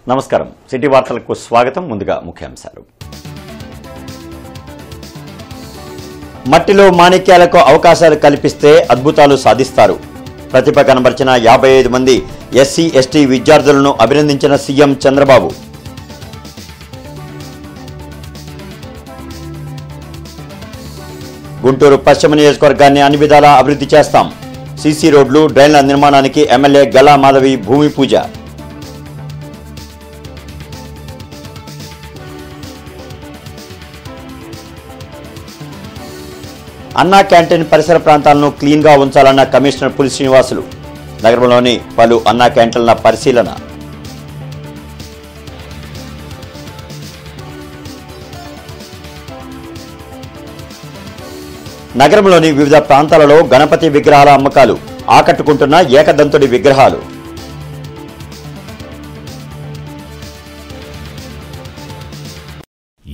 నమస్కారం సిటీ వార్తలకు స్వాగతం ముందుగా ముఖ్యాంశాలు మట్టిలో మాణిక్యాలకు అవకాశాలు కల్పిస్తే అద్భుతాలు సాధిస్తారు ప్రతిభ కనబర్చిన 55 మంది ఎస్సీ ఎస్టీ విద్యార్థులను అభినందించిన సీఎం చంద్రబాబు గుంటూరు పశ్చిమ నియోజకవర్గాన్ని అన్ని విధాలా అభివృద్ధి చేస్తాం సీసీ రోడ్లు డ్రైన్ల నిర్మాణానికి ఎమ్మెల్యే గల్లా మాధవి భూమి పూజ అన్నా క్యాంటీన్ పరిసర ప్రాంతాలను క్లీన్ గా ఉంచాలన్న కమిషనర్ పులి శ్రీనివాసులు నగరంలోని పలు అన్నా క్యాంటీన్ల పరిశీలన నగరంలోని వివిధ ప్రాంతాలలో గణపతి విగ్రహాల అమ్మకాలు ఆకట్టుకుంటున్న ఏకదంతుడి విగ్రహాలు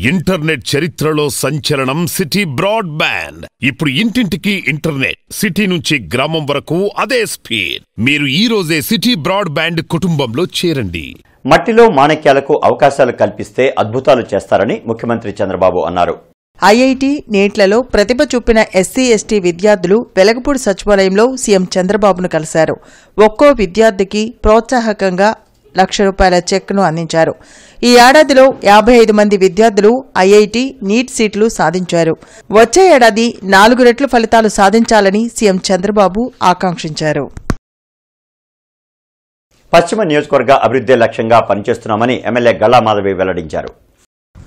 ఇంటర్నెట్ చరిత్రలో సంచలనం సిటీ బ్రాడ్బ్యాండ్. ఇప్పుడు ఇంటింటికి ఇంటర్నెట్, సిటీ నుంచి గ్రామం వరకు అదే స్పీడ్. మీరు ఈ రోజే సిటీ బ్రాడ్బ్యాండ్ కుటుంబంలో చేరండి. మట్టిలో మాణిక్యాలకు అవకాశాలు కల్పిస్తే అద్భుతాలు చేస్తారని ముఖ్యమంత్రి చంద్రబాబు అన్నారు. ఐఐటి నీట్లలో ప్రతిభ చూపిన ఎస్సీ ఎస్టీ విద్యార్థులు వెలగపూడి సచివాలయంలో సీఎం చంద్రబాబును కలిశారు. ఒక్కో విద్యార్థికి ప్రోత్సాహకంగా ₹1,00,000 చెక్ను అందించారు. ఈ ఏడాదిలో 55 మంది విద్యార్థులు ఐఐటి నీట్ సీట్లు సాధించారు. వచ్చే ఏడాది 4 రెట్లు ఫలితాలు సాధించాలని సీఎం చంద్రబాబు ఆకాంక్షించారు. పశ్చిమ నియోజకవర్గ అభివృద్ధి లక్ష్యంగా పనిచేస్తున్నామని ఎమ్మెల్యే గల్లా మాధవి వెల్లడించారు.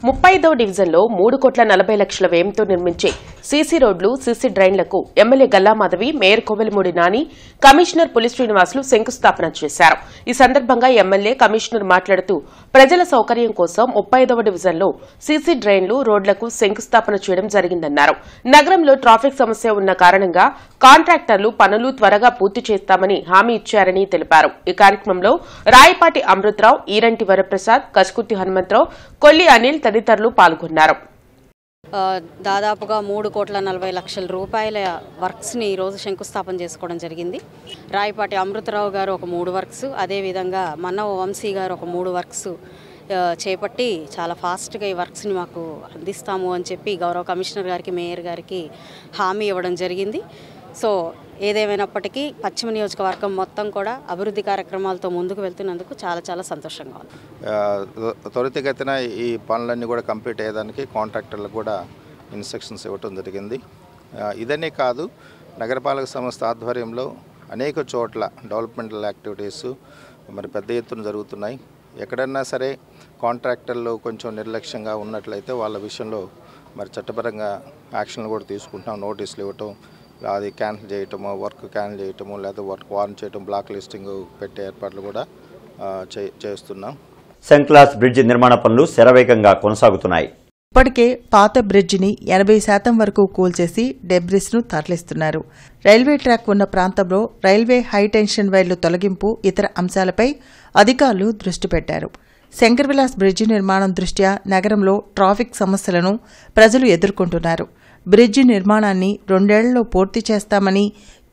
35వ డివిజన్లో 3,40,00,000 వ్యయంతో నిర్మించే సీసీ రోడ్లు సీసీ డ్రైన్లకు MLA Galla Madhavi, mayor Kovelamudi Nani, commissioner Puli Srinivasulu శంకుస్థాపన చేశారు. ఈ సందర్భంగా ఎమ్మెల్యే కమిషనర్ మాట్లాడుతూ ప్రజల సౌకర్యం కోసం 35వ డివిజన్లో సీసీ డ్రైన్లు రోడ్లకు శంకుస్థాపన చేయడం జరిగిందన్నారు. నగరంలో ట్రాఫిక్ సమస్య ఉన్న కారణంగా కాంట్రాక్టర్లు పనులు త్వరగా పూర్తి చేస్తామని హామీ ఇచ్చారని తెలిపారు. ఈ కార్యక్రమంలో రాయపాటి అమృతరావు, ఈరంటి వరప్రసాద్, కచుకుర్తి హనుమంతరావు, కొల్లి అనిల్ తదితరులు పాల్గొన్నారు. దాదాపుగా ₹3,40,00,000 వర్క్స్ని ఈరోజు శంకుస్థాపన చేసుకోవడం జరిగింది. రాయపాటి అమృతరావు గారు ఒక 3 వర్క్స్, అదేవిధంగా మన్నవ వంశీ గారు ఒక 3 వర్క్స్ చేపట్టి చాలా ఫాస్ట్గా ఈ వర్క్స్ని మాకు అందిస్తాము అని చెప్పి గౌరవ కమిషనర్ గారికి, మేయర్ గారికి హామీ ఇవ్వడం జరిగింది. సో ఏదేమైనప్పటికీ పశ్చిమ నియోజకవర్గం మొత్తం కూడా అభివృద్ధి కార్యక్రమాలతో ముందుకు వెళ్తున్నందుకు చాలా చాలా సంతోషంగా ఉంది. త్వరితగతిన ఈ పనులన్నీ కూడా కంప్లీట్ అయ్యేదానికి కాంట్రాక్టర్లకు కూడా ఇన్స్ట్రక్షన్స్ ఇవ్వటం జరిగింది. ఇదనే కాదు, నగరపాలక సంస్థ ఆధ్వర్యంలో అనేక చోట్ల డెవలప్మెంటల్ యాక్టివిటీస్ మరి పెద్ద ఎత్తున జరుగుతున్నాయి. ఎక్కడన్నా సరే కాంట్రాక్టర్లు కొంచెం నిర్లక్ష్యంగా ఉన్నట్లయితే వాళ్ళ విషయంలో మరి చట్టపరంగా యాక్షన్లు కూడా తీసుకుంటున్నాం. నోటీసులు ఇవ్వటం, అది క్యాన్సిల్ చేయటము, వర్క్ క్యాన్సిల్ చేయటము, లేదా వర్క్ వార్న్ చేయటం, బ్లాక్ లిస్టింగ్ పెట్టే ఏర్పాట్లు కూడా చేస్తున్నాం. సెంక్లాస్ బ్రిడ్జి నిర్మాణ పనులు శరవేగంగా కొనసాగుతున్నాయి. ఇప్పటికే పాత బ్రిడ్జిని 80% వరకు కూల్చేసి డెబ్రిస్ను తరలిస్తున్నారు. రైల్వే ట్రాక్ ఉన్న ప్రాంతంలో రైల్వే హైటెన్షన్ వైర్లు తొలగింపు, ఇతర అంశాలపై అధికారులు దృష్టి పెట్టారు. శంకర్ విలాస్ బ్రిడ్జి నిర్మాణం దృష్ట్యా నగరంలో ట్రాఫిక్ సమస్యలను ప్రజలు ఎదుర్కొంటున్నారు. బ్రిడ్జి నిర్మాణాన్ని 2 ఏళ్లలో పూర్తి చేస్తామని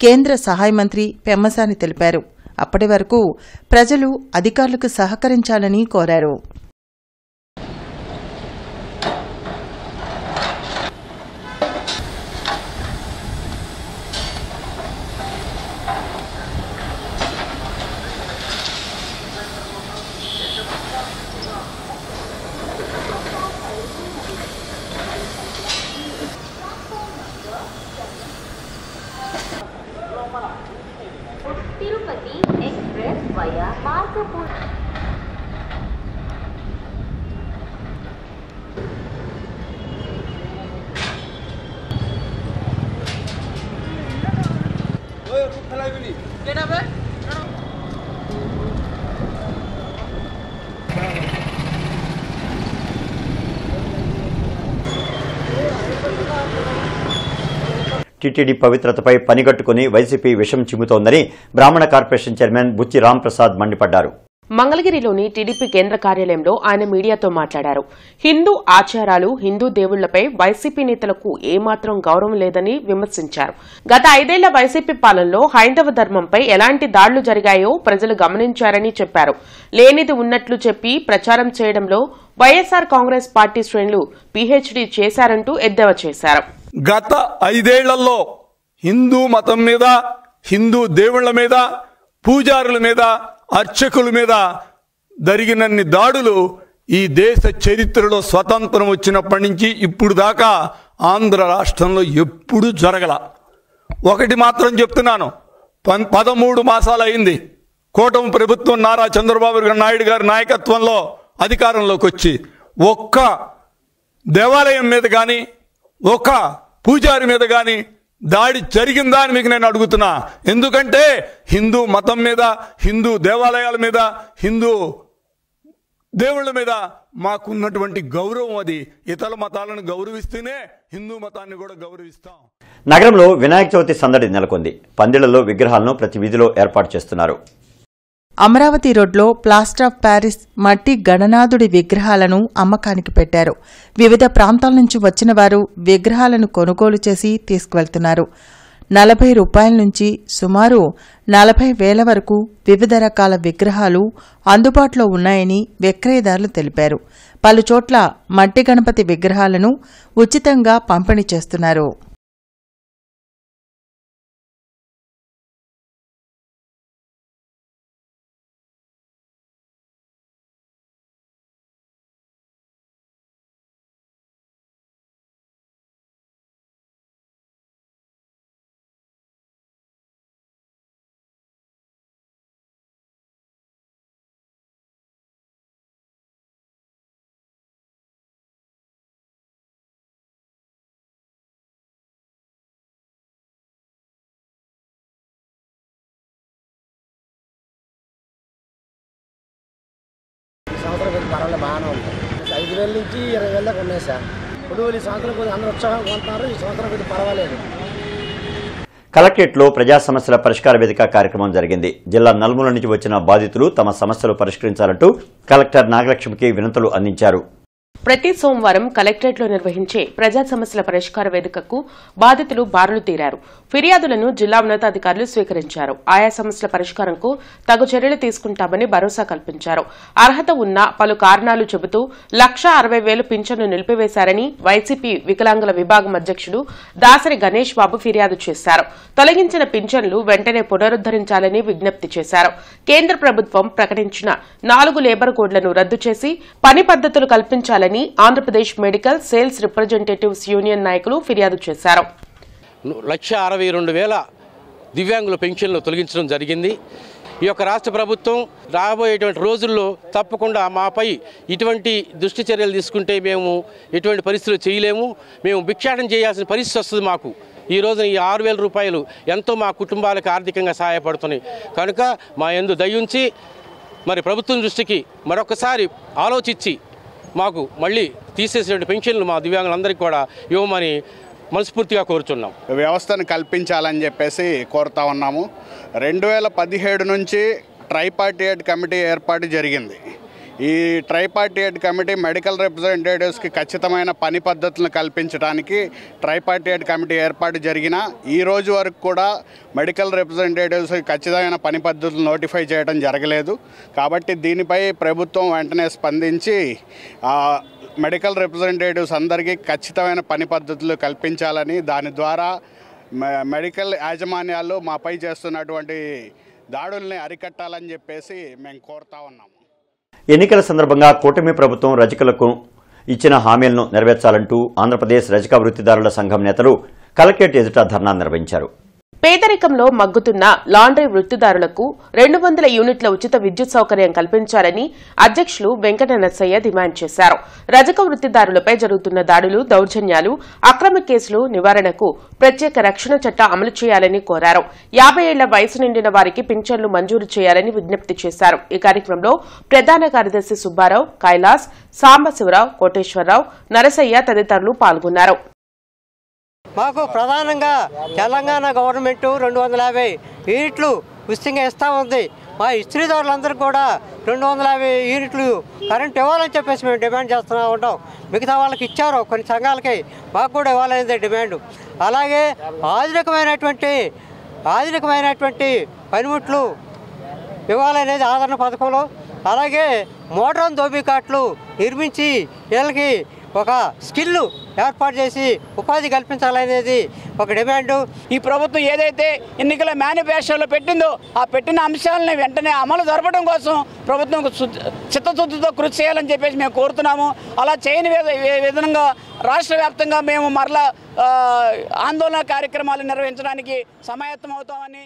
కేంద్ర సహాయ మంత్రి పెమ్మసాని తెలిపారు. అప్పటి వరకు ప్రజలు అధికారులకు సహకరించాలని కోరారు. Tirupati express via Markapur. TTD పవిత్రతపై పనిగట్టుకుని వైసీపీ విషం చిమ్ముతోందని బ్రాహ్మణ కార్పొరేషన్ చైర్మన్ బుచ్చి రాంప్రసాద్ మండిపడ్డారు. మంగళగిరిలోని టీడీపీ కేంద్ర కార్యాలయంలో ఆయన మీడియాతో మాట్లాడారు. హిందూ ఆచారాలు, హిందూ దేవుళ్లపై వైసీపీ నేతలకు ఏమాత్రం గౌరవం లేదని విమర్శించారు. గత 5 ఏళ్ల వైసీపీ పాలనలో హైందవ ధర్మంపై ఎలాంటి దాడులు జరిగాయో ప్రజలు గమనించారని చెప్పారు. లేనిది ఉన్నట్లు చెప్పి ప్రచారం చేయడంలో వైఎస్సార్ కాంగ్రెస్ పార్టీ శ్రేణులు పీహెచ్డీ చేశారంటూ ఎద్దేవా చేశారు. గత 5 ఏళ్లలో హిందూ మతం మీద, హిందూ దేవుళ్ల మీద, పూజారుల మీద, అర్చకుల మీద జరిగినన్ని దాడులు ఈ దేశ చరిత్రలో స్వతంత్రం వచ్చినప్పటి నుంచి ఇప్పుడు దాకా ఆంధ్ర రాష్ట్రంలో ఎప్పుడూ జరగల. ఒకటి మాత్రం చెప్తున్నాను, 13 మాసాలు అయింది కూటమి ప్రభుత్వం నారా చంద్రబాబు నాయుడు గారి నాయకత్వంలో అధికారంలోకి వచ్చి ఒక్క దేవాలయం మీద కానీ, ఒక్క పూజారి మీద కానీ దాడి జరిగిందా అని మీకు నేను అడుగుతున్నా. ఎందుకంటే హిందూ మతం మీద, హిందూ దేవాలయాల మీద, హిందూ దేవుళ్ళ మీద మాకున్నటువంటి గౌరవం అది. ఇతర మతాలను గౌరవిస్తేనే హిందూ మతాన్ని కూడా గౌరవిస్తాం. నగరంలో వినాయక చవితి సందడి నెలకొంది. పందిళ్లలో విగ్రహాలను ప్రతి వీధిలో ఏర్పాటు చేస్తున్నారు. అమరావతి రోడ్లో ప్లాస్టర్ ఆఫ్ ప్యారిస్ మట్టి గణనాథుడి విగ్రహాలను అమ్మకానికి పెట్టారు. వివిధ ప్రాంతాల నుంచి వచ్చిన వారు విగ్రహాలను కొనుగోలు చేసి తీసుకువెళ్తున్నారు. 40 రూపాయల నుంచి సుమారు 40,000 వరకు వివిధ రకాల విగ్రహాలు అందుబాటులో ఉన్నాయని విక్రయదారులు తెలిపారు. పలుచోట్ల మట్టి గణపతి విగ్రహాలను ఉచితంగా పంపిణీ చేస్తున్నారు. సంవత్సరం కొద్ది పర్వాలేదు, బాగానే ఉంటుంది. 5,000 నుంచి 20,000 దాకా ఉన్నాయి సార్. ఇప్పుడు ఈ సంవత్సరం కొద్ది అందరూ ఉత్సాహంగా కొంటున్నారు. ఈ సంవత్సరం కొద్ది పర్వాలేదు. కలెక్టరేట్లో ప్రజా సమస్యల పరిష్కార వేదిక కార్యక్రమం జరిగింది. జిల్లా నలుమూల నుంచి వచ్చిన బాధితులు తమ సమస్యలు పరిష్కరించాలంటూ కలెక్టర్ నాగలక్ష్మికి వినతులు అందించారు. ప్రతి సోమవారం కలెక్టరేట్లో నిర్వహించే ప్రజా సమస్యల పరిష్కార వేదికకు బాధితులు బారులు తీరారు. ఫిర్యాదులను జిల్లా ఉన్నతాధికారులు స్వీకరించారు. ఆయా సమస్యల పరిష్కారంకు తగు చర్యలు తీసుకుంటామని భరోసా కల్పించారు. అర్హత ఉన్న పలు కారణాలు చెబుతూ 1,60,000 పింఛన్ను నిలిపివేశారని వైసీపీ వికలాంగుల విభాగం అధ్యక్షుడు దాసరి గణేష్ బాబు ఫిర్యాదు చేశారు. తొలగించిన పింఛన్లు వెంటనే పునరుద్దరించాలని విజ్ఞప్తి చేశారు. కేంద్ర ప్రభుత్వం ప్రకటించిన 4 లేబర్ కోడ్లను రద్దు చేసి పని పద్దతులు కల్పించాలని Andhra Pradesh medical sales representatives union నాయకులు ఫిర్యాదు చేశారు. 1,62,000 దివ్యాంగుల పెన్షన్లు తొలగించడం జరిగింది. ఈ యొక్క రాష్ట్ర ప్రభుత్వం రాబోయేటువంటి రోజుల్లో తప్పకుండా మాపై ఇటువంటి దుష్టి చర్యలు తీసుకుంటే మేము ఎటువంటి పరిస్థితులు చేయలేము. మేము భిక్షాటన చేయాల్సిన పరిస్థితి వస్తుంది. మాకు ఈ రోజున ఈ 6,000 రూపాయలు ఎంతో మా కుటుంబాలకు ఆర్థికంగా సహాయపడుతున్నాయి. కనుక మా యందు దయించి మరి ప్రభుత్వం దృష్టికి మరొకసారి ఆలోచించి మాకు మళ్ళీ తీసేసినటువంటి పెన్షన్లు మా దివ్యాంగులందరికీ కూడా ఇవ్వమని మనస్ఫూర్తిగా కోరుచున్నాం. వ్యవస్థను కల్పించాలని చెప్పేసి కోరుతా ఉన్నాము. 2017 నుంచి ట్రైపార్టియేట్ కమిటీ ఏర్పాటు జరిగింది. ఈ ట్రైపార్టియేట్ కమిటీ మెడికల్ రిప్రజెంటేటివ్స్కి ఖచ్చితమైన పని పద్ధతులను కల్పించడానికి ట్రైపార్టియేట్ కమిటీ ఏర్పాటు జరిగిన ఈ రోజు వరకు కూడా మెడికల్ రిప్రజెంటేటివ్స్కి ఖచ్చితమైన పని పద్ధతులు నోటిఫై చేయడం జరగలేదు. కాబట్టి దీనిపై ప్రభుత్వం వెంటనే స్పందించి మెడికల్ రిప్రజెంటేటివ్స్ అందరికీ ఖచ్చితమైన పని పద్ధతులు కల్పించాలని, దాని ద్వారా మెడికల్ యాజమాన్యాలు మాపై చేస్తున్నటువంటి దాడుల్ని అరికట్టాలని చెప్పేసి మేము కోరుతా ఉన్నాము. ఎన్నికల సందర్భంగా కూటమి ప్రభుత్వం రజకులకు ఇచ్చిన హామీలను నెరవేర్చాలంటూ ఆంధ్రప్రదేశ్ రజక వృత్తిదారుల సంఘం నేతలు కలెక్టరేట్ ఎదుట ధర్నా నిర్వహించారు. పేదరికంలో మగ్గుతున్న లాండ్రీ వృత్తిదారులకు 200 యూనిట్ల ఉచిత విద్యుత్ సౌకర్యం కల్పించాలని అధ్యక్షులు వెంకట నరసయ్య డిమాండ్ చేశారు. రజక వృత్తిదారులపై జరుగుతున్న దాడులు, దౌర్జన్యాలు, అక్రమ కేసులు నివారణకు ప్రత్యేక రక్షణ చట్టం అమలు చేయాలని కోరారు. 50 ఏళ్ల వయసు నిండిన వారికి పింఛన్లు మంజూరు చేయాలని విజ్ఞప్తి చేశారు. ఈ కార్యక్రమంలో ప్రధాన కార్యదర్శి సుబ్బారావు, కైలాస్, సాంబశివరావు, కోటేశ్వరరావు, నరసయ్య తదితరులు పాల్గొన్నారు. మాకు ప్రధానంగా తెలంగాణ గవర్నమెంట్ 250 యూనిట్లు ఉచితంగా ఇస్తూ ఉంది. మా ఇస్త్రీదారులందరూ కూడా 250 యూనిట్లు కరెంట్ ఇవ్వాలని చెప్పేసి మేము డిమాండ్ చేస్తూ ఉంటాం. మిగతా వాళ్ళకి ఇచ్చారు, కొన్ని సంఘాలకి, మాకు కూడా ఇవ్వాలనేది డిమాండ్. అలాగే ఆధునికమైనటువంటి పనిముట్లు ఇవ్వాలనేది ఆదరణ పథకంలో. అలాగే మోడ్రన్ దోబికాట్లు నిర్మించి వీళ్ళకి ఒక స్కిల్ ఏర్పాటు చేసి ఉపాధి కల్పించాలనేది ఒక డిమాండు. ఈ ప్రభుత్వం ఏదైతే ఎన్నికల మేనిఫెస్టోలో పెట్టిందో ఆ పెట్టిన అంశాలని వెంటనే అమలు జరపడం కోసం ప్రభుత్వం చిత్తశుద్ధితో కృషి చేయాలని చెప్పేసి మేము కోరుతున్నాము. అలా చేయని విధంగా రాష్ట్ర వ్యాప్తంగా మేము మరలా ఆందోళన కార్యక్రమాలు నిర్వహించడానికి సమాయత్తం అవుతామని.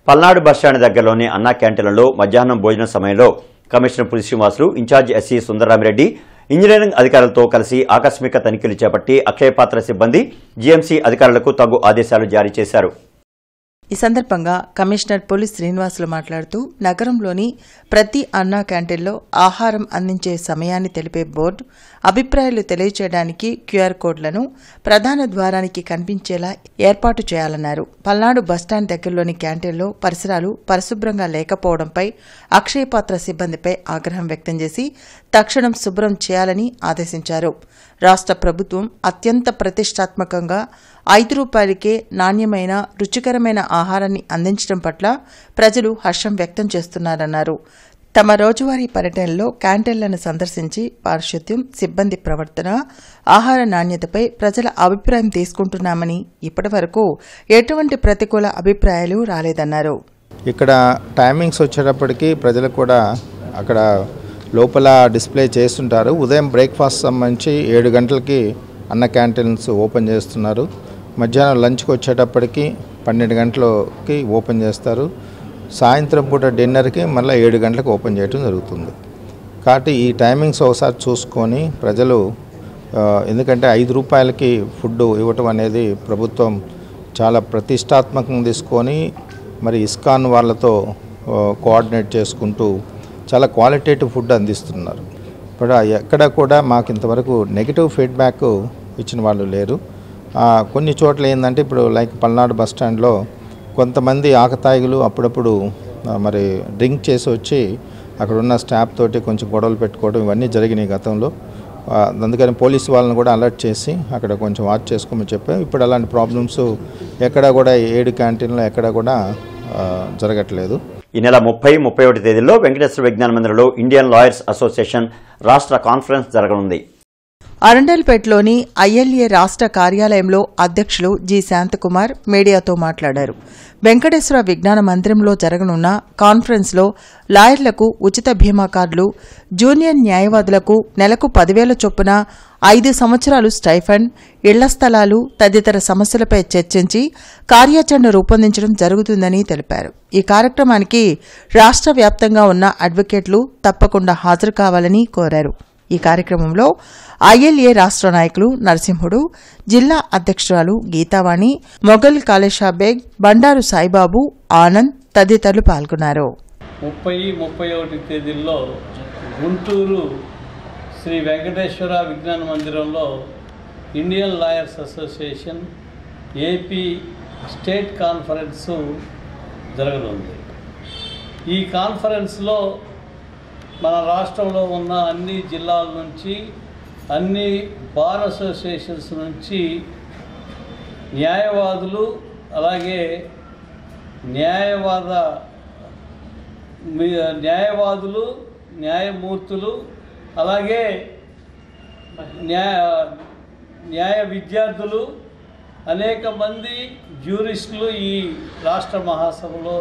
పల్నాడు బస్టాండ్ దగ్గరలోని అన్నా క్యాంటీన్లలో మధ్యాహ్నం భోజన సమయంలో commissioner Puli Srinivasulu, in charge SC Sundararamireddy engineering అధికారులతో కలిసి ఆకస్మిక తనిఖీలు చేపట్టి అక్షయపాత్ర సిబ్బంది, జీఎంసీ అధికారులకు తగు ఆదేశాలు జారీ చేశారు. ఈ సందర్భంగా కమిషనర్ పులి శ్రీనివాసులు మాట్లాడుతూ నగరంలోని ప్రతి అన్నా క్యాంటీన్లో ఆహారం అందించే సమయాన్ని తెలిపే బోర్డు, అభిప్రాయాలు తెలియచేయడానికి క్యూఆర్ కోడ్లను ప్రధాన ద్వారానికి కనిపించేలా ఏర్పాటు చేయాలన్నారు. పల్నాడు బస్టాండ్ దగ్గరలోని క్యాంటీన్లో పరిసరాలు పరిశుభ్రంగా లేకపోవడంపై అక్షయపాత్ర సిబ్బందిపై ఆగ్రహం వ్యక్తం చేసి తక్షణం శుభ్రం చేయాలని ఆదేశించారు. రాష్ట్ర ప్రభుత్వం అత్యంత ప్రతిష్టాత్మకంగా 5 రూపాయలకే నాణ్యమైన రుచికరమైన ఆహారాన్ని అందించడం పట్ల ప్రజలు హర్షం వ్యక్తం చేస్తున్నారన్నారు. తమ రోజువారీ పర్యటనలో క్యాంటీన్లను సందర్శించి పారిశుద్ధ్యం, సిబ్బంది ప్రవర్తన, ఆహార నాణ్యతపై ప్రజల అభిప్రాయం తీసుకుంటున్నామని ఇప్పటివరకు ఎటువంటి ప్రతికూల అభిప్రాయాలు రాలేదన్నారు. ఇక్కడ టైమింగ్స్ వచ్చేటప్పటికి ప్రజలకు కూడా అక్కడ లోపల డిస్ప్లే చేస్తుంటారు. ఉదయం బ్రేక్ఫాస్ట్ సంబంధించి 7 గంటలకి అన్న క్యాంటీన్స్ ఓపెన్ చేస్తున్నారు. మధ్యాహ్నం లంచ్కి వచ్చేటప్పటికి 12 గంటలకి ఓపెన్ చేస్తారు. సాయంత్రం పూట డిన్నర్కి మళ్ళీ 7 గంటలకు ఓపెన్ చేయడం జరుగుతుంది. కాబట్టి ఈ టైమింగ్స్ ఒకసారి చూసుకొని ప్రజలు, ఎందుకంటే 5 రూపాయలకి ఫుడ్ ఇవ్వటం అనేది ప్రభుత్వం చాలా ప్రతిష్టాత్మకంగా తీసుకొని మరి ఇస్కాన్ వాళ్ళతో కోఆర్డినేట్ చేసుకుంటూ చాలా క్వాలిటేటివ్ ఫుడ్ అందిస్తున్నారు. ఇప్పుడు ఎక్కడ కూడా మాకు ఇంతవరకు నెగిటివ్ ఫీడ్బ్యాక్ ఇచ్చిన వాళ్ళు లేరు. కొన్ని చోట్ల ఏంటంటే ఇప్పుడు లైక్ పల్నాడు బస్టాండ్లో కొంతమంది ఆకతాయిలు అప్పుడప్పుడు మరి డ్రింక్ చేసి వచ్చి అక్కడ ఉన్న స్టాఫ్ తోటి కొంచెం గొడవలు పెట్టుకోవడం ఇవన్నీ జరిగినాయి గతంలో. అందుకని పోలీసు వాళ్ళని కూడా అలర్ట్ చేసి అక్కడ కొంచెం వాచ్ చేసుకోమని చెప్పాం. ఇప్పుడు అలాంటి ప్రాబ్లమ్స్ ఎక్కడ కూడా 7 క్యాంటీన్లో ఎక్కడ కూడా జరగట్లేదు. ఈ నెల 30-31 తేదీల్లో వెంకటేశ్వర విజ్ఞాన మందిరంలో ఇండియన్ లాయర్స్ అసోసియేషన్ రాష్ట్ర కాన్ఫరెన్స్ జరగనుంది. అరండల్పేటలోని ఐఎల్ఏ రాష్ట్ర కార్యాలయంలో అధ్యక్షులు జి శాంతకుమార్ మీడియాతో మాట్లాడారు. వెంకటేశ్వర విజ్ఞాన మందిరంలో జరగనున్న కాన్ఫరెన్స్లో లాయర్లకు ఉచిత బీమా కార్డులు, జూనియర్ న్యాయవాదులకు నెలకు 10,000 చొప్పున 5 సంవత్సరాలు స్టైఫండ్, ఇళ్ల స్థలాలు తదితర సమస్యలపై చర్చించి కార్యాచరణ రూపొందించడం జరుగుతుందని తెలిపారు. ఈ కార్యక్రమానికి రాష్ట్ర వ్యాప్తంగా ఉన్న అడ్వకేట్లు తప్పకుండా హాజరు కావాలని కోరారు. ఈ కార్యక్రమంలో ఐఎల్ఏ రాష్ట్ర నాయకులు నరసింహుడు, జిల్లా అధ్యక్షురాలు గీతావాణి, మొఘల్ కాళేషాబేగ్, బండారు సాయిబాబు, ఆనంద్ తదితరులు పాల్గొన్నారు. 30-31 తేదీల్లో గుంటూరు శ్రీ వెంకటేశ్వర విజ్ఞాన మందిరంలో Indian lawyers association AP state conference జరగనుంది. ఈ కాన్ఫరెన్స్లో మన రాష్ట్రంలో ఉన్న అన్ని జిల్లాల నుంచి, అన్ని బార్ అసోసియేషన్స్ నుంచి న్యాయవాదులు, అలాగే న్యాయవాదులు, న్యాయమూర్తులు, అలాగే న్యాయ విద్యార్థులు, అనేక మంది జ్యూరిస్టులు ఈ రాష్ట్ర మహాసభలో.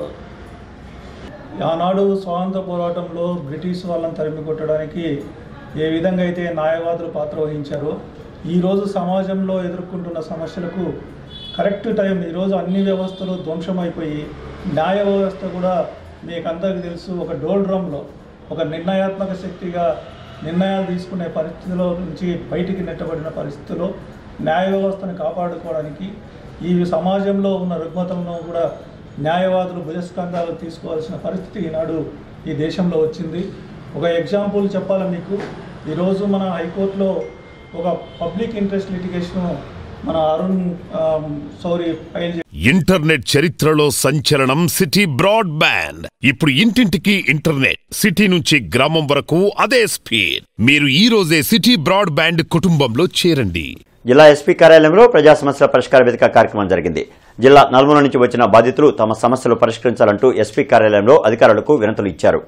ఆనాడు స్వాతంత్ర పోరాటంలో బ్రిటిష్ వాళ్ళని తరిమి కొట్టడానికి ఏ విధంగా అయితే న్యాయవాదులు పాత్ర వహించారో, ఈరోజు సమాజంలో ఎదుర్కొంటున్న సమస్యలకు కరెక్ట్ టైం, ఈరోజు అన్ని వ్యవస్థలు ధ్వంసమైపోయి న్యాయ వ్యవస్థ కూడా మీకు అందరికీ తెలుసు ఒక డోల్ డ్రమ్లో ఒక నిర్ణయాత్మక శక్తిగా నిర్ణయాలు తీసుకునే పరిస్థితిలో నుంచి బయటికి నెట్టబడిన పరిస్థితిలో న్యాయ వ్యవస్థను కాపాడుకోవడానికి ఈ సమాజంలో ఉన్న రుగ్మతలను కూడా న్యాయవాదులు భుజస్కంధాలు తీసుకోవాల్సిన పరిస్థితి ఈనాడు ఈ దేశంలో వచ్చింది. ఒక ఎగ్జాంపుల్ చెప్పాలి మీకు, ఈరోజు మన హైకోర్టులో ఒక పబ్లిక్ ఇంట్రెస్ట్ లిటిగేషన్ మన అరుణ్ సౌరి ఫైల్ ఇంటర్నెట్ చరిత్రలో సంచలనం సిటీ బ్రాడ్బ్యాండ్. ఇప్పుడు ఇంటింటికి ఇంటర్నెట్, సిటీ నుంచి గ్రామం వరకు అదే స్పీడ్. మీరు ఈ రోజే సిటీ బ్రాడ్బ్యాండ్ కుటుంబంలో చేరండి. జిల్లా ఎస్పీ కార్యాలయంలో ప్రజా సమస్యల పరిష్కార వేదిక కార్యక్రమం జరిగింది. జిల్లా నలుమూల నుంచి వచ్చిన బాధితులు తమ సమస్యలు పరిష్కరించాలంటూ ఎస్పీ కార్యాలయంలో అధికారులకు వినతులు ఇచ్చారు.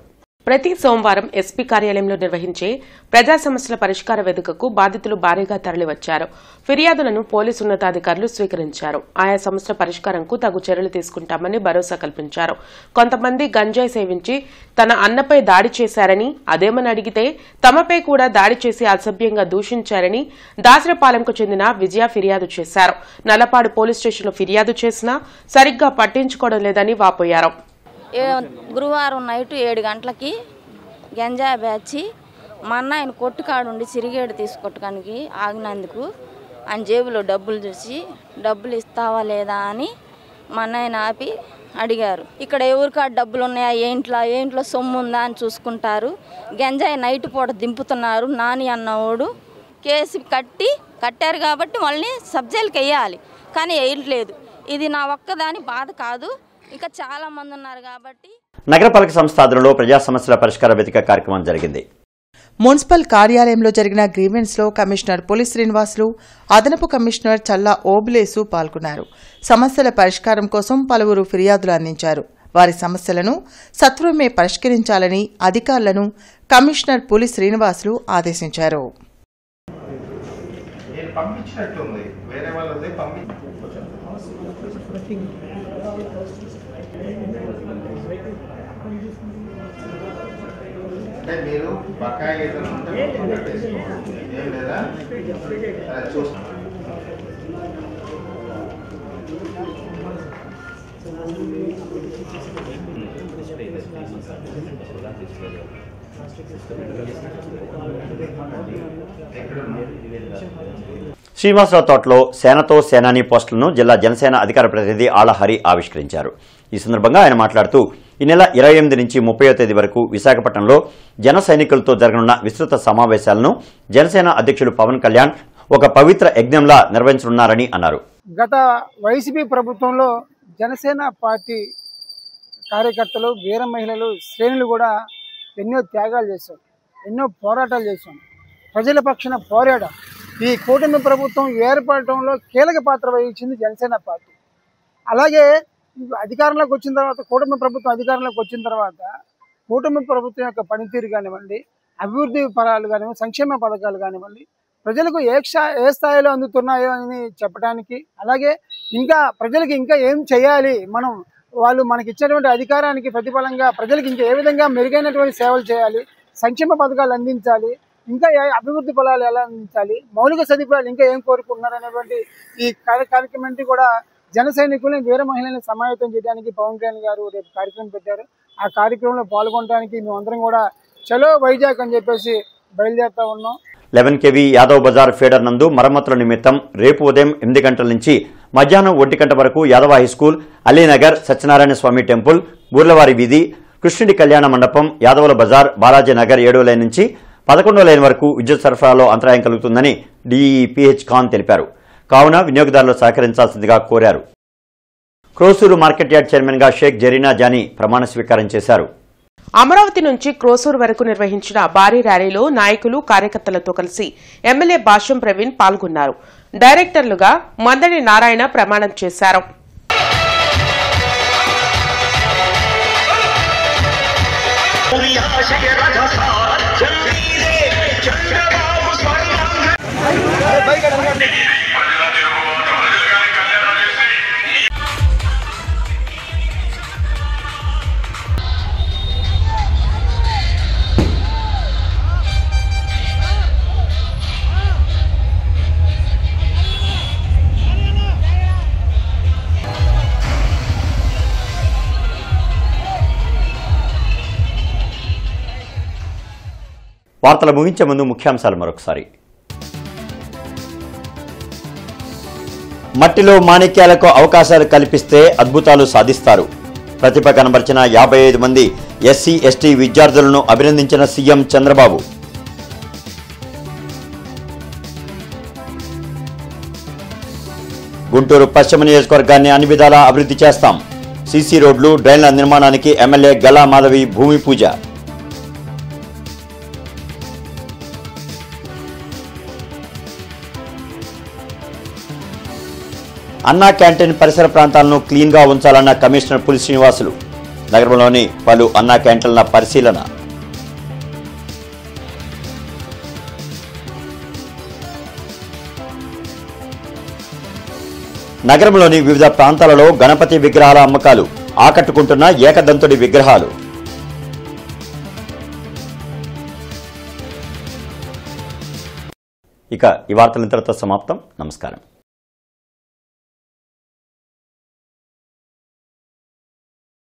ప్రతి సోమవారం ఎస్పీ కార్యాలయంలో నిర్వహించే ప్రజా సమస్యల పరిష్కార వేదికకు బాధితులు భారీగా తరలివచ్చారు. ఫిర్యాదులను పోలీసు ఉన్నతాధికారులు స్వీకరించారు. ఆయా సమస్యల పరిష్కారంకు తగు చర్యలు తీసుకుంటామని భరోసా కల్పించారు. కొంతమంది గంజాయి సేవించి తన అన్నపై దాడి చేశారని, అదేమని అడిగితే తమపై కూడా దాడి చేసి అసభ్యంగా దూషించారని దాసరపాలెంకు చెందిన విజయ ఫిర్యాదు చేశారు. నల్లపాడు పోలీస్ స్టేషన్లో ఫిర్యాదు చేసినా సరిగ్గా పట్టించుకోవడం లేదని వాపోయారు. గురువారం నైట్ 7 గంటలకి గంజా బ్యాచి మా అన్నయ్యను కొట్టుకాడుండి సిరిగేడు తీసుకొట్టుకానికి ఆగినందుకు ఆయన జేబులో డబ్బులు చూసి డబ్బులు ఇస్తావా లేదా అని మా అన్నయ్యని ఆపి అడిగారు. ఇక్కడ ఎవరికాడ డబ్బులు ఉన్నాయా, ఏంట్లో సొమ్ము ఉందా అని చూసుకుంటారు. గంజాయి నైట్ పూట దింపుతున్నారు. నాని అన్నవాడు కేసు కట్టారు కాబట్టి మళ్ళీ సబ్జెక్టులకు వేయాలి, కానీ వేయట్లేదు. ఇది నా ఒక్కదాని బాధ కాదు, ఇంకా చాలా మంది ఉన్నారు కాబట్టి. నగరపాలక సంస్థ ఆధ్వర్యంలో ప్రజా సమస్యల పరిష్కార వేదిక కార్యక్రమం జరిగింది. మున్సిపల్ కార్యాలయంలో జరిగిన గ్రీవెన్స్ లో కమిషనర్ పులి శ్రీనివాసులు, అదనపు కమిషనర్ చల్లా ఓబులేసు పాల్గొన్నారు. సమస్యల పరిష్కారం కోసం పలువురు ఫిర్యాదులు అందించారు. వారి సమస్యలను సత్వరమే పరిష్కరించాలని అధికారులను కమిషనర్ పులి శ్రీనివాసులు ఆదేశించారు. మీరు బకాయి ఏదైనా ఉంటే ఏం లేదా చూస్తాం. శ్రీనివాసరావు తోటలో సేనతో సేనాని పోస్టులను జిల్లా జనసేన అధికార ప్రతినిధి ఆళ్లహరి ఆవిష్కరించారు. ఈ సందర్భంగా ఆయన మాట్లాడుతూ ఈ నెల 28 నుంచి 30వ తేదీ వరకు విశాఖపట్నంలో జన సైనికులతో జరగనున్న విస్తృత సమావేశాలను జనసేన అధ్యక్షుడు పవన్ కళ్యాణ్ ఒక పవిత్ర యజ్ఞంలా నిర్వహించనున్నారని అన్నారు. గత వైసీపీ ప్రభుత్వంలో జనసేన పార్టీ కార్యకర్తలు, వీర మహిళలు, శ్రేణులు కూడా ఎన్నో త్యాగాలు చేశాం, ఎన్నో పోరాటాలు చేశాం, ప్రజల పక్షాన పోరాడాం. ఈ కూటమి ప్రభుత్వం ఏర్పడటంలో కీలక పాత్ర వహించింది జనసేన పార్టీ. అలాగే అధికారంలోకి వచ్చిన తర్వాత, కూటమి ప్రభుత్వం అధికారంలోకి వచ్చిన తర్వాత కూటమి ప్రభుత్వం యొక్క పనితీరు కానివ్వండి, అభివృద్ధి ఫలాలు కానివ్వండి, సంక్షేమ పథకాలు కానివ్వండి, ప్రజలకు ఏ స్థాయిలో అందుతున్నాయో అని చెప్పడానికి, అలాగే ఇంకా ప్రజలకు ఇంకా ఏం చేయాలి, వాళ్ళు మనకి ఇచ్చినటువంటి అధికారానికి ప్రతిఫలంగా ప్రజలకు ఇంకా ఏ విధంగా మెరుగైనటువంటి సేవలు చేయాలి, సంక్షేమ పథకాలు అందించాలి, ఇంకా అభివృద్ధి ఫలాలు ఎలా అందించాలి, మౌలిక సదుపాయాలు ఇంకా ఏం కోరుకుంటున్నారు అనేటువంటి ఈ కార్యక్రమాన్ని కూడా జన సైనికుల్ని, వీర మహిళల్ని సమాయత్తం చేయడానికి పవన్ కళ్యాణ్ గారు రేపు కార్యక్రమం పెట్టారు. ఆ కార్యక్రమంలో పాల్గొనడానికి మేమందరం కూడా చలో వైజాగ్ అని చెప్పేసి బయలుదేరుతా ఉన్నాం. 11 kV యాదవ్ బజార్ ఫీడర్ నందు మరమ్మతుల నిమిత్తం రేపు ఉదయం 8 గంటల నుంచి మధ్యాహ్నం 1 గంట వరకు యాదవ హైస్కూల్, అలీనగర్, సత్యనారాయణ స్వామి టెంపుల్, బూర్లవారి వీధి, కృష్ణుడి కళ్యాణ మండపం, యాదవుల బజార్, బాలాజీ నగర్ 7వ లైన్ నుంచి 11వ లైన్ వరకు విద్యుత్ సరఫరాలో అంతరాయం కలుగుతుందని డీఈ పిహెచ్ ఖాన్ తెలిపారు. కావున వినియోగదారులు సహకరించాల్సిందిగా కోరారు. క్రోసూరు మార్కెట్ యార్డ్ చైర్మన్ గా షేక్ జరీనా జానీ ప్రమాణ స్వీకారం చేశారు. అమరావతి నుంచి క్రోసూరు వరకు నిర్వహించిన భారీ ర్యాలీలో నాయకులు, కార్యకర్తలతో కలిసి ఎమ్మెల్యే భాష్యం ప్రవీణ్ పాల్గొన్నారు. డైరెక్టర్లుగా మందడి నారాయణ ప్రమాణం చేశారు. వార్తలు ముగించే ముందు ముఖ్యాంశాలు మరొకసారి. మట్టిలో మాణిక్యాలకు అవకాశాలు కల్పిస్తే అద్భుతాలు సాధిస్తారు. ప్రతిభ కనబర్చిన 55 మంది ఎస్సీ, ఎస్టీ విద్యార్థులను అభినందించిన సీఎం చంద్రబాబు. గుంటూరు పశ్చిమ నియోజకవర్గాన్ని అన్ని విధాలా అభివృద్ధి చేస్తాం. సీసీ రోడ్లు, డ్రైన్ల నిర్మాణానికి ఎమ్మెల్యే గల్లా మాధవి భూమి పూజ. అన్నా క్యాంటీన్ పరిసర ప్రాంతాలను క్లీన్ గా ఉంచాలన్న కమిషనర్ పులి శ్రీనివాసులు. నగరంలోని పలు అన్నా క్యాంటీన్ల పరిశీలన. నగరంలోని వివిధ ప్రాంతాలలో గణపతి విగ్రహాల అమ్మకాలు, ఆకట్టుకుంటున్న ఏకదంతుడి విగ్రహాలు. ఇక ఈ వార్తలు ఇంతటితో సమాప్తం. నమస్కారం.